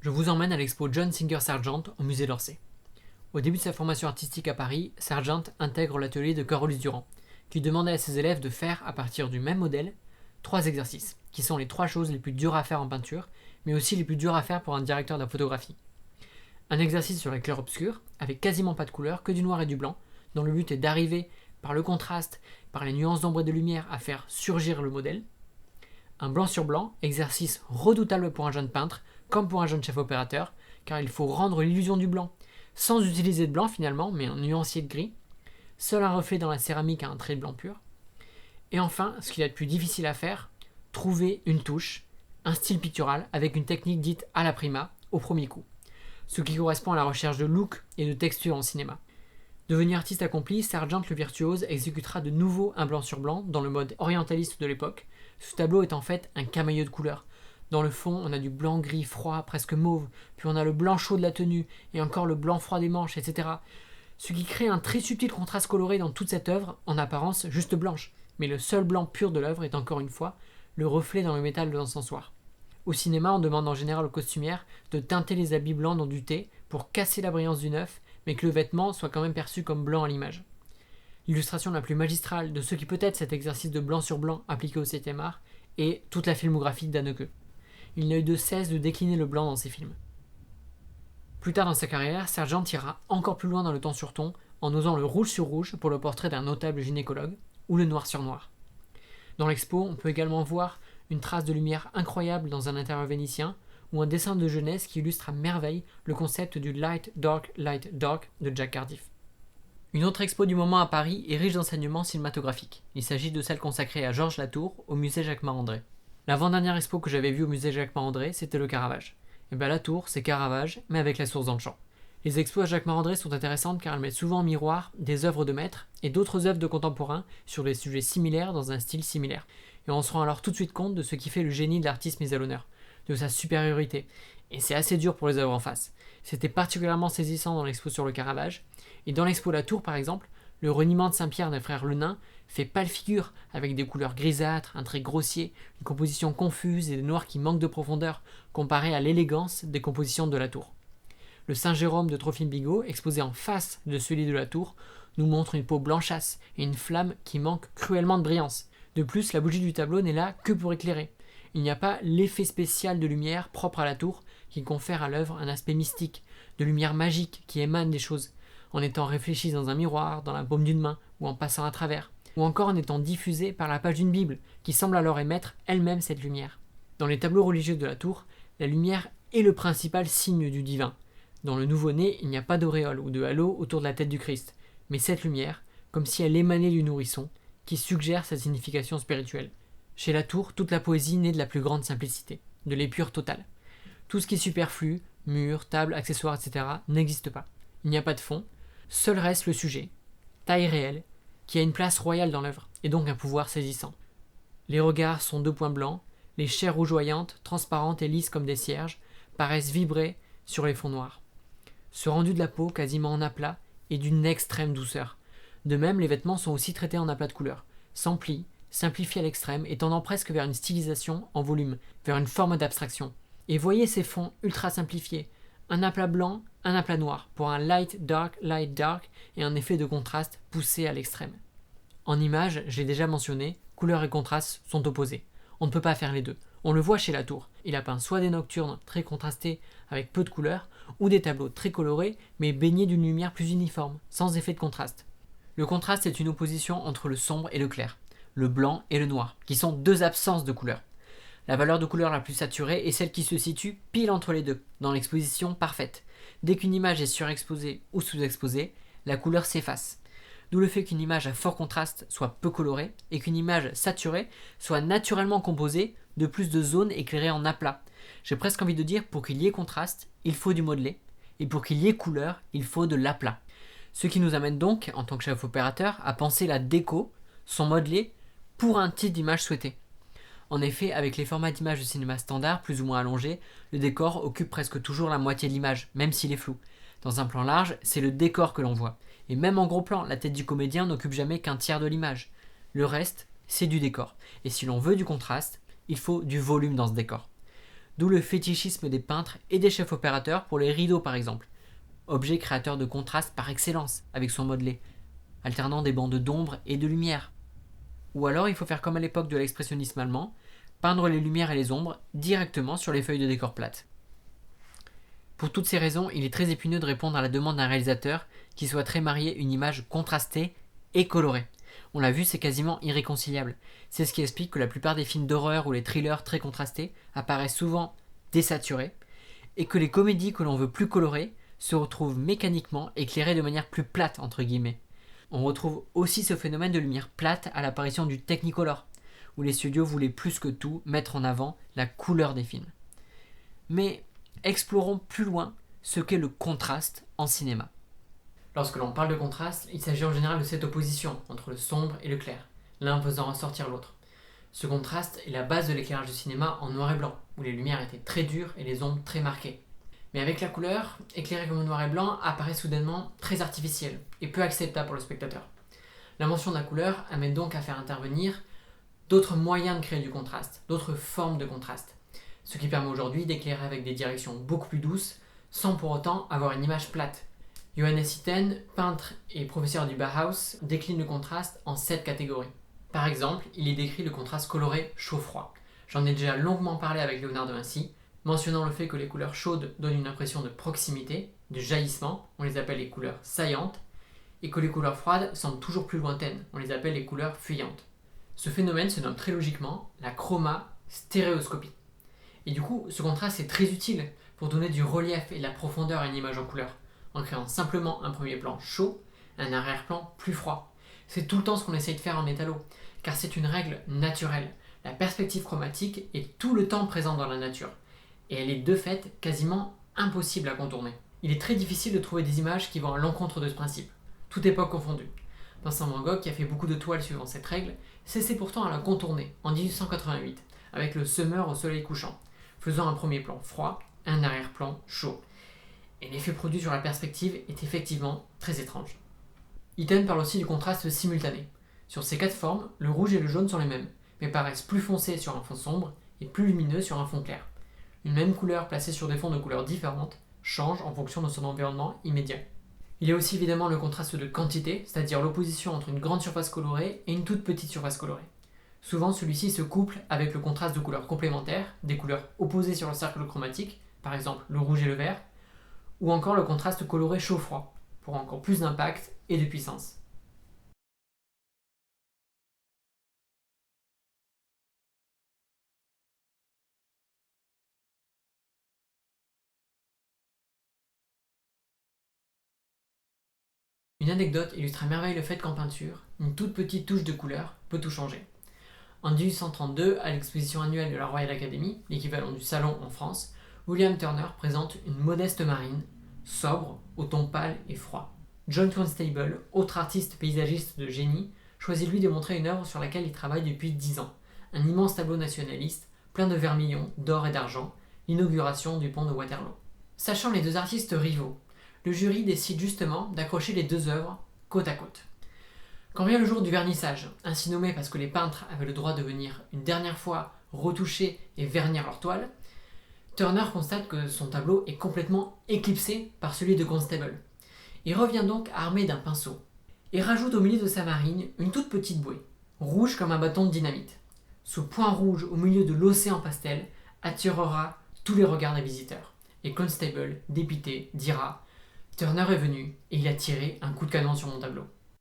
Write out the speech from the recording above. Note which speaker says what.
Speaker 1: Je vous emmène à l'expo John Singer Sargent au musée d'Orsay. Au début de sa formation artistique à Paris, Sargent intègre l'atelier de Carolus Durand, qui demandait à ses élèves de faire, à partir du même modèle, 3 exercices, qui sont les 3 choses les plus dures à faire en peinture, mais aussi les plus dures à faire pour un directeur de la photographie. Un exercice sur les clairs-obscurs, avec quasiment pas de couleur, que du noir et du blanc, dont le but est d'arriver, par le contraste, par les nuances d'ombre et de lumière, à faire surgir le modèle. Un blanc sur blanc, exercice redoutable pour un jeune peintre, comme pour un jeune chef opérateur, car il faut rendre l'illusion du blanc, sans utiliser de blanc finalement, mais un nuancier de gris. Seul un reflet dans la céramique a un trait de blanc pur. Et enfin, ce qu'il y a de plus difficile à faire, trouver une touche, un style pictural avec une technique dite à la prima, au premier coup. Ce qui correspond à la recherche de look et de texture en cinéma. Devenu artiste accompli, Sargent le virtuose exécutera de nouveau un blanc sur blanc dans le mode orientaliste de l'époque. Ce tableau est en fait un camailleux de couleurs. Dans le fond, on a du blanc gris froid, presque mauve, puis on a le blanc chaud de la tenue, et encore le blanc froid des manches, etc. Ce qui crée un très subtil contraste coloré dans toute cette œuvre, en apparence juste blanche. Mais le seul blanc pur de l'œuvre est encore une fois le reflet dans le métal de l'encensoir. Au cinéma, on demande en général aux costumières de teinter les habits blancs dans du thé pour casser la brillance du neuf, mais que le vêtement soit quand même perçu comme blanc à l'image. L'illustration la plus magistrale de ce qui peut être cet exercice de blanc sur blanc appliqué au 7e art est toute la filmographie d'Haneke. Il n'a eu de cesse de décliner le blanc dans ses films. Plus tard dans sa carrière, Sargent ira encore plus loin dans le ton sur ton en osant le rouge sur rouge pour le portrait d'un notable gynécologue, ou le noir sur noir. Dans l'expo, on peut également voir une trace de lumière incroyable dans un intérieur vénitien, ou un dessin de jeunesse qui illustre à merveille le concept du light, dark de Jack Cardiff. Une autre expo du moment à Paris est riche d'enseignements cinématographiques. Il s'agit de celle consacrée à Georges Latour au musée Jacquemart-André. L'avant-dernière expo que j'avais vue au musée Jacquemart-André, c'était le Caravage. Et bien Latour, c'est Caravage, mais avec la source dans le champ. Les expos à Jacquemart-André sont intéressantes car elles mettent souvent en miroir des œuvres de maîtres et d'autres œuvres de contemporains sur des sujets similaires dans un style similaire. Et on se rend alors tout de suite compte de ce qui fait le génie de l'artiste mis à l'honneur, de sa supériorité. Et c'est assez dur pour les œuvres en face. C'était particulièrement saisissant dans l'expo sur le Caravage. Et dans l'expo Latour, par exemple, le reniement de Saint-Pierre des frères Lenain fait pâle figure, avec des couleurs grisâtres, un trait grossier, une composition confuse et des noirs qui manquent de profondeur, comparé à l'élégance des compositions de Latour. Le Saint-Jérôme de Trophime Bigot, exposé en face de celui de Latour, nous montre une peau blanchasse et une flamme qui manque cruellement de brillance. De plus, la bougie du tableau n'est là que pour éclairer. Il n'y a pas l'effet spécial de lumière propre à Latour qui confère à l'œuvre un aspect mystique, de lumière magique qui émane des choses, en étant réfléchie dans un miroir, dans la paume d'une main, ou en passant à travers, ou encore en étant diffusée par la page d'une Bible, qui semble alors émettre elle-même cette lumière. Dans les tableaux religieux de Latour, la lumière est le principal signe du divin. Dans le nouveau-né, il n'y a pas d'auréole ou de halo autour de la tête du Christ, mais cette lumière, comme si elle émanait du nourrisson, qui suggère sa signification spirituelle. Chez Latour, toute la poésie naît de la plus grande simplicité, de l'épure totale. Tout ce qui est superflu, murs, tables, accessoires, etc., n'existe pas. Il n'y a pas de fond, seul reste le sujet, taille réelle, qui a une place royale dans l'œuvre, et donc un pouvoir saisissant. Les regards sont 2 points blancs, les chairs rougeoyantes, transparentes et lisses comme des cierges, paraissent vibrer sur les fonds noirs. Ce rendu de la peau, quasiment en aplat, est d'une extrême douceur. De même, les vêtements sont aussi traités en aplat de couleurs, sans plis, simplifiés à l'extrême et tendant presque vers une stylisation en volume, vers une forme d'abstraction. Et voyez ces fonds ultra simplifiés, un aplat blanc, un aplat noir, pour un light, dark et un effet de contraste poussé à l'extrême. En image, j'ai déjà mentionné, couleur et contraste sont opposés. On ne peut pas faire les deux. On le voit chez Latour. Il a peint soit des nocturnes très contrastés avec peu de couleurs, ou des tableaux très colorés mais baignés d'une lumière plus uniforme, sans effet de contraste. Le contraste est une opposition entre le sombre et le clair, le blanc et le noir, qui sont 2 absences de couleurs. La valeur de couleur la plus saturée est celle qui se situe pile entre les deux, dans l'exposition parfaite. Dès qu'une image est surexposée ou sous-exposée, la couleur s'efface. D'où le fait qu'une image à fort contraste soit peu colorée et qu'une image saturée soit naturellement composée de plus de zones éclairées en aplat. J'ai presque envie de dire, pour qu'il y ait contraste, il faut du modelé, et pour qu'il y ait couleur, il faut de l'aplat. Ce qui nous amène donc, en tant que chef opérateur, à penser la déco, son modelé, pour un type d'image souhaité. En effet, avec les formats d'images de cinéma standard, plus ou moins allongés, le décor occupe presque toujours la moitié de l'image, même s'il est flou. Dans un plan large, c'est le décor que l'on voit. Et même en gros plan, la tête du comédien n'occupe jamais qu'un tiers de l'image. Le reste, c'est du décor. Et si l'on veut du contraste, il faut du volume dans ce décor. D'où le fétichisme des peintres et des chefs opérateurs pour les rideaux par exemple, objet créateur de contraste par excellence avec son modelé, alternant des bandes d'ombre et de lumière. Ou alors il faut faire comme à l'époque de l'expressionnisme allemand, peindre les lumières et les ombres directement sur les feuilles de décor plates. Pour toutes ces raisons, il est très épineux de répondre à la demande d'un réalisateur qui souhaiterait marier une image contrastée et colorée. On l'a vu, c'est quasiment irréconciliable. C'est ce qui explique que la plupart des films d'horreur ou les thrillers très contrastés apparaissent souvent désaturés et que les comédies que l'on veut plus colorées se retrouvent mécaniquement éclairées de manière plus plate entre guillemets. On retrouve aussi ce phénomène de lumière plate à l'apparition du Technicolor, où les studios voulaient plus que tout mettre en avant la couleur des films. Mais explorons plus loin ce qu'est le contraste en cinéma. Lorsque l'on parle de contraste, il s'agit en général de cette opposition entre le sombre et le clair, l'un faisant ressortir l'autre. Ce contraste est la base de l'éclairage du cinéma en noir et blanc, où les lumières étaient très dures et les ombres très marquées. Mais avec la couleur, éclairé comme au noir et blanc apparaît soudainement très artificiel et peu acceptable pour le spectateur. L'invention de la couleur amène donc à faire intervenir d'autres moyens de créer du contraste, d'autres formes de contraste, ce qui permet aujourd'hui d'éclairer avec des directions beaucoup plus douces, sans pour autant avoir une image plate. Johannes Itten, peintre et professeur du Bauhaus, décline le contraste en 7 catégories. Par exemple, il y décrit le contraste coloré chaud-froid. J'en ai déjà longuement parlé avec Léonard de Vinci, mentionnant le fait que les couleurs chaudes donnent une impression de proximité, de jaillissement, on les appelle les couleurs saillantes, et que les couleurs froides semblent toujours plus lointaines, on les appelle les couleurs fuyantes. Ce phénomène se nomme très logiquement la chromastéréoscopie. Et du coup, ce contraste est très utile pour donner du relief et de la profondeur à une image en couleur, en créant simplement un premier plan chaud, un arrière-plan plus froid. C'est tout le temps ce qu'on essaye de faire en métallo, car c'est une règle naturelle. La perspective chromatique est tout le temps présente dans la nature, et elle est de fait quasiment impossible à contourner. Il est très difficile de trouver des images qui vont à l'encontre de ce principe, toute époque confondue. Vincent Van Gogh, qui a fait beaucoup de toiles suivant cette règle, s'essaie pourtant à la contourner en 1888, avec le Summer au soleil couchant, faisant un premier plan froid, un arrière-plan chaud. Et l'effet produit sur la perspective est effectivement très étrange. Itten parle aussi du contraste simultané. Sur ces 4 formes, le rouge et le jaune sont les mêmes, mais paraissent plus foncés sur un fond sombre et plus lumineux sur un fond clair. Une même couleur placée sur des fonds de couleurs différentes change en fonction de son environnement immédiat. Il y a aussi évidemment le contraste de quantité, c'est-à-dire l'opposition entre une grande surface colorée et une toute petite surface colorée. Souvent, celui-ci se couple avec le contraste de couleurs complémentaires, des couleurs opposées sur le cercle chromatique, par exemple le rouge et le vert, ou encore le contraste coloré chaud-froid, pour encore plus d'impact et de puissance. Une anecdote illustre à merveille le fait qu'en peinture, une toute petite touche de couleur peut tout changer. En 1832, à l'exposition annuelle de la Royal Academy, l'équivalent du Salon en France, William Turner présente une modeste marine, sobre, au ton pâle et froid. John Constable, autre artiste paysagiste de génie, choisit lui de montrer une œuvre sur laquelle il travaille depuis 10 ans, un immense tableau nationaliste, plein de vermillon, d'or et d'argent, l'inauguration du pont de Waterloo. Sachant les deux artistes rivaux, le jury décide justement d'accrocher les deux œuvres côte à côte. Quand vient le jour du vernissage, ainsi nommé parce que les peintres avaient le droit de venir une dernière fois retoucher et vernir leur toile, Turner constate que son tableau est complètement éclipsé par celui de Constable. Il revient donc armé d'un pinceau et rajoute au milieu de sa marine une toute petite bouée, rouge comme un bâton de dynamite. Ce point rouge au milieu de l'océan pastel attirera tous les regards des visiteurs. Et Constable, dépité, dira « Turner est venu et il a tiré un coup de canon sur mon tableau ».